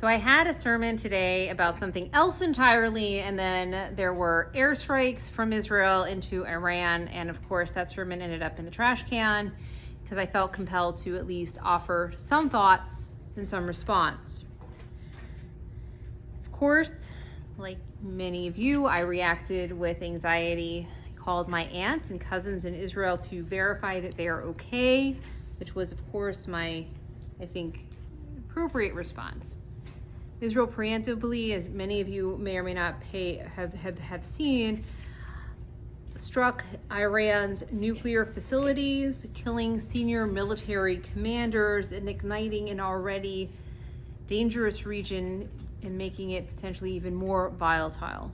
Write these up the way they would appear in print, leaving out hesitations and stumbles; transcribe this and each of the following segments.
So I had a sermon today about something else entirely, and then there were airstrikes from Israel into Iran, and of course that sermon ended up in the trash can because I felt compelled to at least offer some thoughts and some response. Of course, like many of you, I reacted with anxiety. I called my aunts and cousins in Israel to verify that they are okay, which was of course my, I think, appropriate response. Israel preemptively, as many of you may or may not have seen, struck Iran's nuclear facilities, killing senior military commanders and igniting an already dangerous region and making it potentially even more volatile.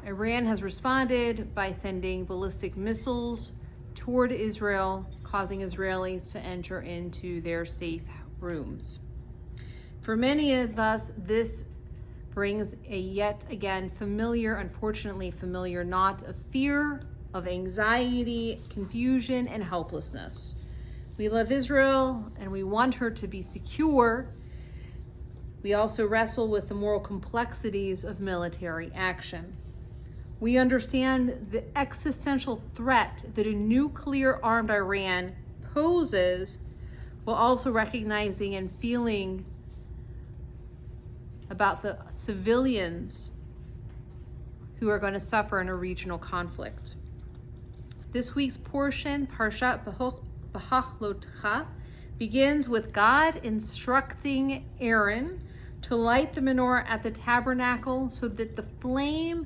Iran has responded by sending ballistic missiles toward Israel, causing Israelis to enter into their safe rooms. For many of us, this brings a yet again familiar, unfortunately familiar knot of fear, of anxiety, confusion, and helplessness. We love Israel and we want her to be secure. We also wrestle with the moral complexities of military action. We understand the existential threat that a nuclear-armed Iran poses, while also recognizing and feeling about the civilians who are going to suffer in a regional conflict. This week's portion, Parshat Behechlotcha, begins with God instructing Aaron to light the menorah at the tabernacle so that the flame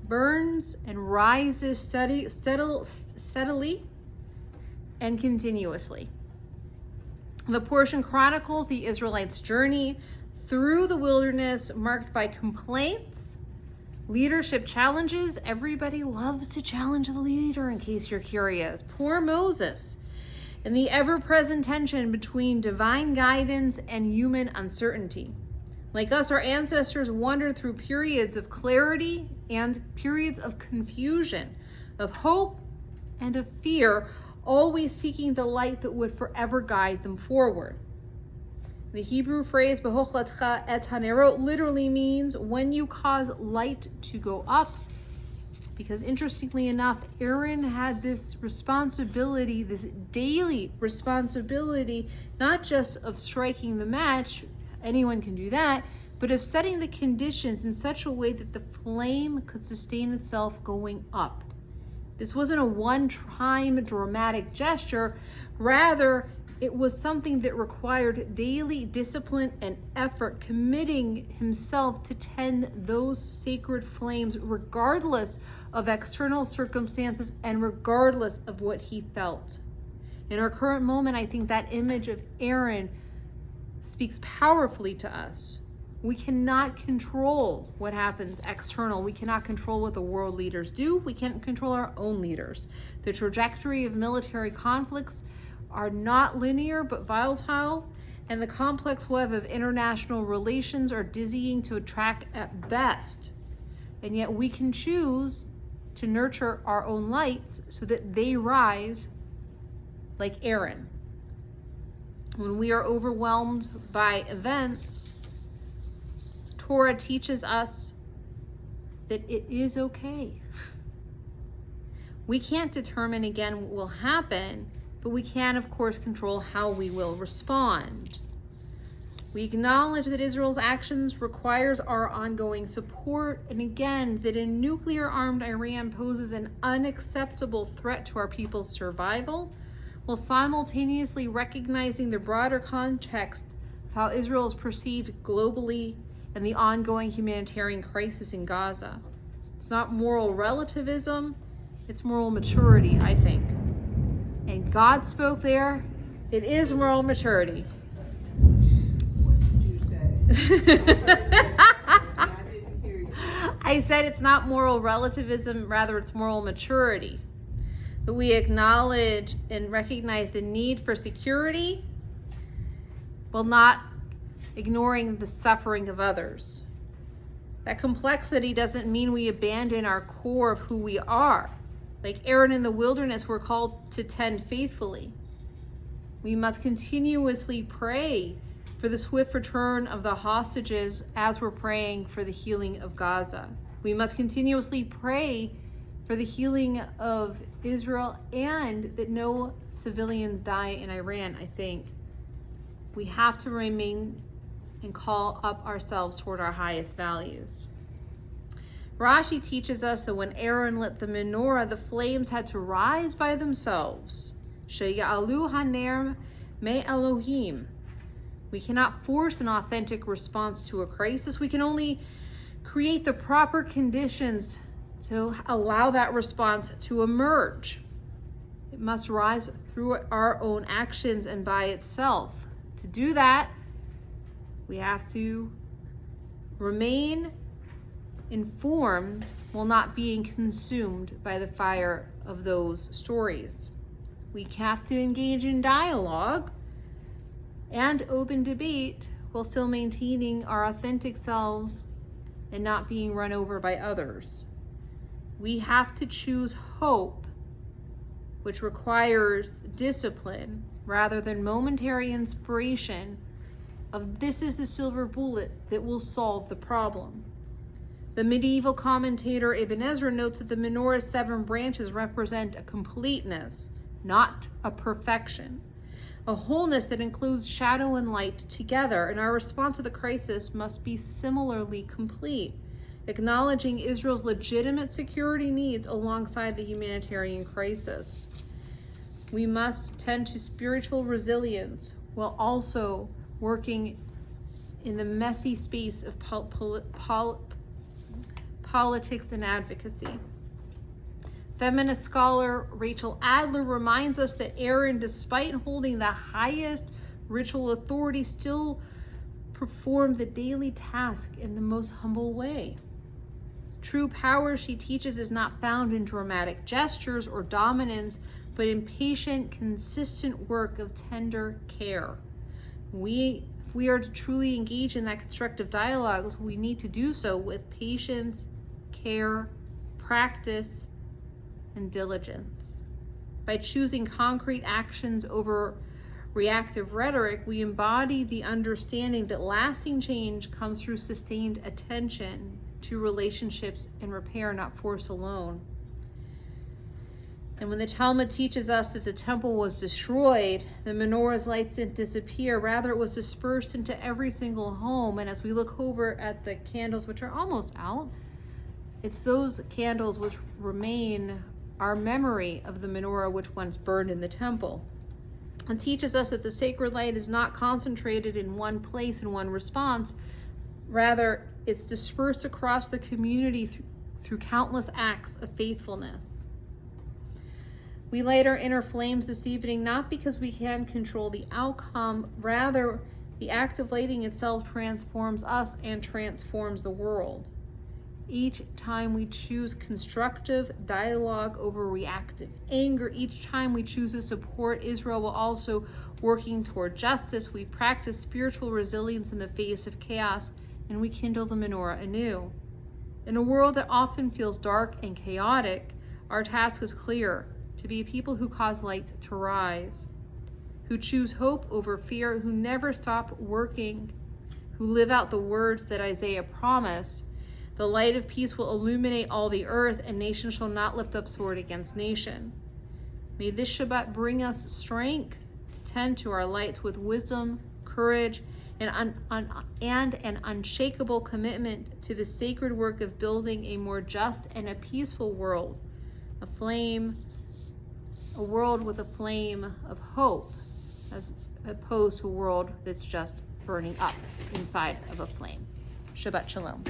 burns and rises steadily and continuously. The portion chronicles the Israelites' journey through the wilderness, marked by complaints, leadership challenges. Everybody loves to challenge the leader, in case you're curious. Poor Moses. And the ever-present tension between divine guidance and human uncertainty. Like us, our ancestors wandered through periods of clarity and periods of confusion, of hope and of fear, always seeking the light that would forever guide them forward. The Hebrew phrase Behechlotcha et hanerot literally means when you cause light to go up, because interestingly enough, Aaron had this responsibility, this daily responsibility, not just of striking the match, anyone can do that, but of setting the conditions in such a way that the flame could sustain itself going up. This wasn't a one-time dramatic gesture, rather it was something that required daily discipline and effort, committing himself to tend those sacred flames regardless of external circumstances and regardless of what he felt. In our current moment, I think that image of Aaron speaks powerfully to us. We cannot control what happens external. We cannot control what the world leaders do. We can't control our own leaders. The trajectory of military conflicts are not linear but volatile, and the complex web of international relations are dizzying to track at best. And yet we can choose to nurture our own lights so that they rise like Aaron. When we are overwhelmed by events, Torah teaches us that it is okay. We can't determine again what will happen, but we can, of course, control how we will respond. We acknowledge that Israel's actions requires our ongoing support, and again, that a nuclear-armed Iran poses an unacceptable threat to our people's survival, while simultaneously recognizing the broader context of how Israel is perceived globally and the ongoing humanitarian crisis in Gaza. It's not moral relativism, it's moral maturity, I think. And God spoke there. It is moral maturity. What did you say? I didn't hear you. I said it's not moral relativism, rather it's moral maturity. That we acknowledge and recognize the need for security while not ignoring the suffering of others. That complexity doesn't mean we abandon our core of who we are. Like Aaron in the wilderness, we're called to tend faithfully. We must continuously pray for the swift return of the hostages as we're praying for the healing of Gaza. We must continuously pray for the healing of Israel and that no civilians die in Iran, I think. We have to remain and call up ourselves toward our highest values. Rashi teaches us that when Aaron lit the menorah, the flames had to rise by themselves. Sheya'alu haner me Elohim. We cannot force an authentic response to a crisis. We can only create the proper conditions to allow that response to emerge. It must rise through our own actions and by itself. To do that, we have to remain informed while not being consumed by the fire of those stories. We have to engage in dialogue and open debate while still maintaining our authentic selves and not being run over by others. We have to choose hope, which requires discipline rather than momentary inspiration of this is the silver bullet that will solve the problem. The medieval commentator Ibn Ezra notes that the menorah's 7 branches represent a completeness, not a perfection, a wholeness that includes shadow and light together, and our response to the crisis must be similarly complete, acknowledging Israel's legitimate security needs alongside the humanitarian crisis. We must tend to spiritual resilience while also working in the messy space of politics and advocacy. Feminist scholar Rachel Adler reminds us that Aaron, despite holding the highest ritual authority, still performed the daily task in the most humble way. True power, she teaches, is not found in dramatic gestures or dominance, but in patient, consistent work of tender care. If we are to truly engage in that constructive dialogue, we need to do so with patience, care, practice, and diligence. By choosing concrete actions over reactive rhetoric, we embody the understanding that lasting change comes through sustained attention to relationships and repair, not force alone. And when the Talmud teaches us that the temple was destroyed, the menorah's lights didn't disappear. Rather, it was dispersed into every single home. And as we look over at the candles, which are almost out, it's those candles which remain our memory of the menorah which once burned in the temple. And teaches us that the sacred light is not concentrated in one place in one response. Rather, it's dispersed across the community through countless acts of faithfulness. We light our inner flames this evening not because we can control the outcome, rather the act of lighting itself transforms us and transforms the world. Each time we choose constructive dialogue over reactive anger, each time we choose to support Israel while also working toward justice, we practice spiritual resilience in the face of chaos, and we kindle the menorah anew. In a world that often feels dark and chaotic, our task is clear: to be people who cause light to rise, who choose hope over fear, who never stop working, who live out the words that Isaiah promised. The light of peace will illuminate all the earth, and nation shall not lift up sword against nation. May this Shabbat bring us strength to tend to our lights with wisdom, courage, and an unshakable commitment to the sacred work of building a more just and a peaceful world, a world with a flame of hope, as opposed to a world that's just burning up inside of a flame. Shabbat Shalom.